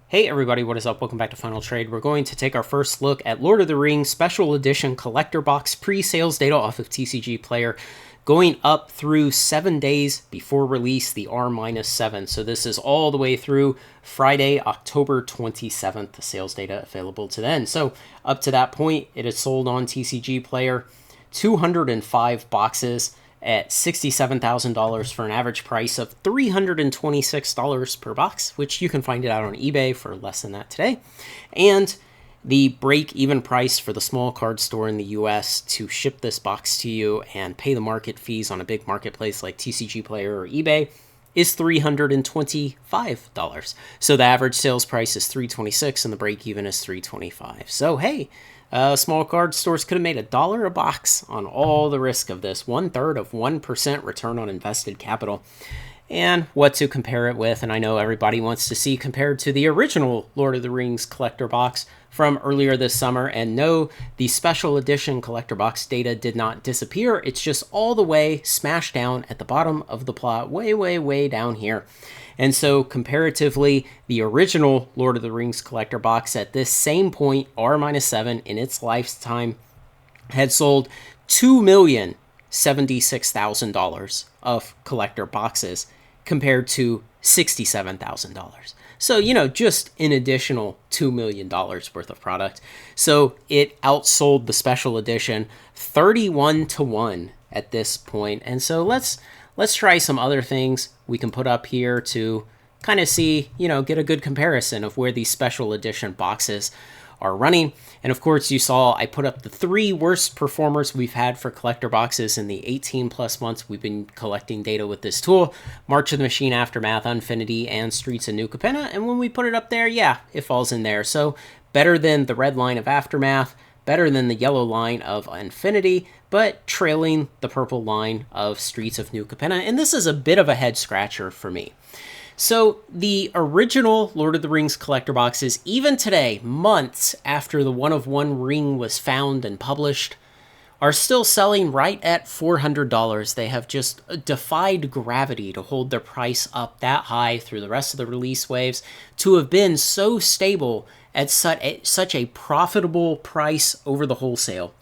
Hey everybody, what is up? Welcome back to Final Trade. We're going to take our first look at Lord of the Rings Special Edition Collector Box pre-sales data off of TCG Player, going up through 7 days before release, the R-7. So this is all the way through Friday, October 27th, the sales data available to then. So up to that point, it is sold on TCG Player, 205 boxes at $67,000 for an average price of $326 per box, which you can find it out on eBay for less than that today. And the break-even price for the small card store in the US to ship this box to you and pay the market fees on a big marketplace like TCG Player or eBay is $325. So the average sales price is $326 and the break-even is $325. So hey, small card stores could have made $1 a box on all the risk of this, 1/3 of 1% return on invested capital. And what to compare it with, and I know everybody wants to see compared to the original Lord of the Rings collector box from earlier this summer, and no, the special edition collector box data did not disappear. It's just all the way smashed down at the bottom of the plot, way down here. And so comparatively, the original Lord of the Rings collector box at this same point, R-7 in its lifetime, had sold $2,076,000 of collector boxes compared to $67,000. So, just an additional $2 million worth of product. So it outsold the special edition 31-1 at this point. And so let's try some other things we can put up here to kind of see, get a good comparison of where these special edition boxes are running. And of course, you saw I put up the 3 worst performers we've had for collector boxes in the 18 plus months we've been collecting data with this tool: March of the Machine, Aftermath, Unfinity, and Streets of New Capenna. And when we put it up there, yeah, it falls in there. So better than the red line of Aftermath, better than the yellow line of Infinity, but trailing the purple line of Streets of New Capenna. And this is a bit of a head scratcher for me. So the original Lord of the Rings collector boxes, even today, months after the One of One ring was found and published, are still selling right at $400. They have just defied gravity to hold their price up that high through the rest of the release waves, to have been so stable at such a profitable price over the wholesale.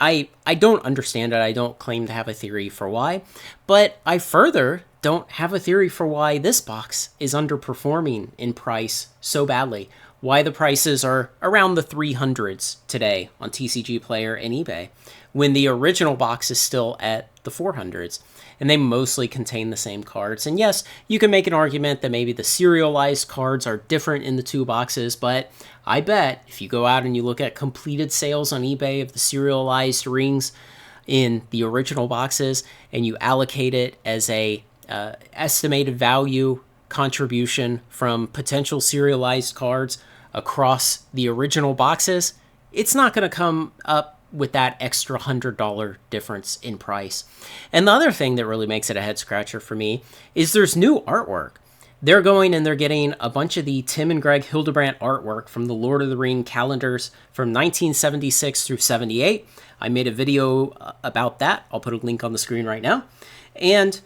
I don't understand it. I don't claim to have a theory for why, but I further don't have a theory for why this box is underperforming in price so badly. Why the prices are around the 300s today on TCG Player and eBay, when the original box is still at the 400s, and they mostly contain the same cards. And yes, you can make an argument that maybe the serialized cards are different in the 2 boxes, but I bet if you go out and you look at completed sales on eBay of the serialized rings in the original boxes, and you allocate it as a estimated value contribution from potential serialized cards across the original boxes, it's not going to come up with that extra $100 difference in price. And the other thing that really makes it a head scratcher for me is there's new artwork. They're going and they're getting a bunch of the Tim and Greg Hildebrandt artwork from the Lord of the Ring calendars from 1976 through 78. I made a video about that. I'll put a link on the screen right now. And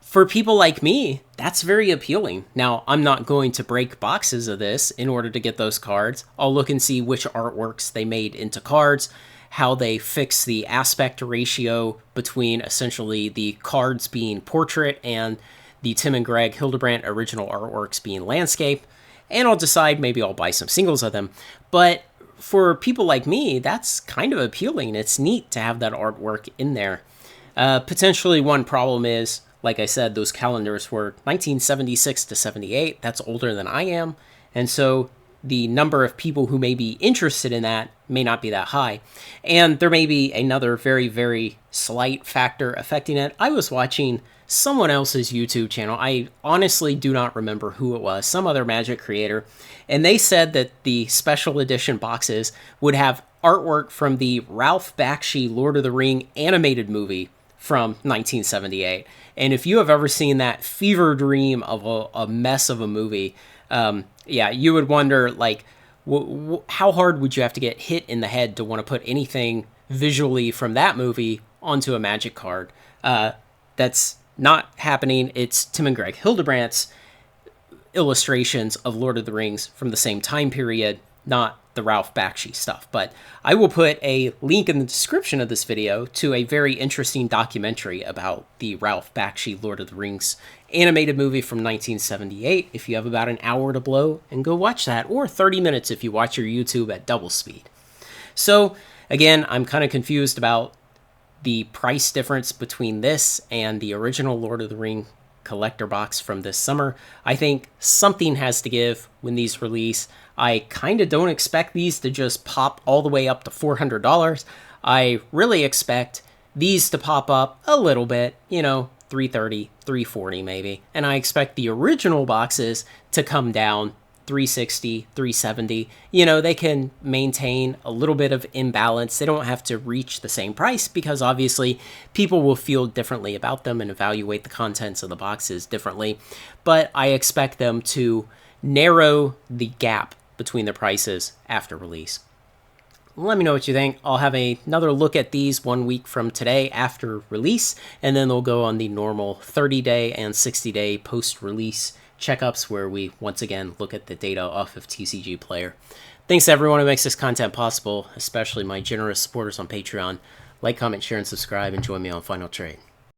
for people like me, that's very appealing. Now, I'm not going to break boxes of this in order to get those cards. I'll look and see which artworks they made into cards, how they fix the aspect ratio between essentially the cards being portrait and the Tim and Greg Hildebrandt original artworks being landscape, and I'll decide maybe I'll buy some singles of them. But for people like me, that's kind of appealing. It's neat to have that artwork in there. Potentially one problem is, like I said, those calendars were 1976 to 78. That's older than I am. And so the number of people who may be interested in that may not be that high. And there may be another very slight factor affecting it. I was watching someone else's YouTube channel. I honestly do not remember who it was, some other Magic creator. And they said that the special edition boxes would have artwork from the Ralph Bakshi Lord of the Ring animated movie from 1978. And if you have ever seen that fever dream of a mess of a movie, yeah, you would wonder, like, how hard would you have to get hit in the head to want to put anything visually from that movie onto a Magic card? That's not happening. It's Tim and Greg Hildebrandt's illustrations of Lord of the Rings from the same time period, not the Ralph Bakshi stuff. But I will put a link in the description of this video to a very interesting documentary about the Ralph Bakshi Lord of the Rings animated movie from 1978 if you have about an hour to blow, and go watch that, or 30 minutes if you watch your YouTube at double speed. So again, I'm kind of confused about the price difference between this and the original Lord of the Ring collector box from this summer. I think something has to give when these release. I kind of don't expect these to just pop all the way up to $400. I really expect these to pop up a little bit, you know, $330, $340 maybe. And I expect the original boxes to come down $360, $370. You know, they can maintain a little bit of imbalance. They don't have to reach the same price because obviously people will feel differently about them and evaluate the contents of the boxes differently. But I expect them to narrow the gap between the prices after release. Let me know what you think. I'll have another look at these 1 week from today after release, and then they'll go on the normal 30-day and 60-day post-release checkups where we once again look at the data off of TCG Player. Thanks to everyone who makes this content possible, especially my generous supporters on Patreon. Like, comment, share, and subscribe, and join me on Final Trade.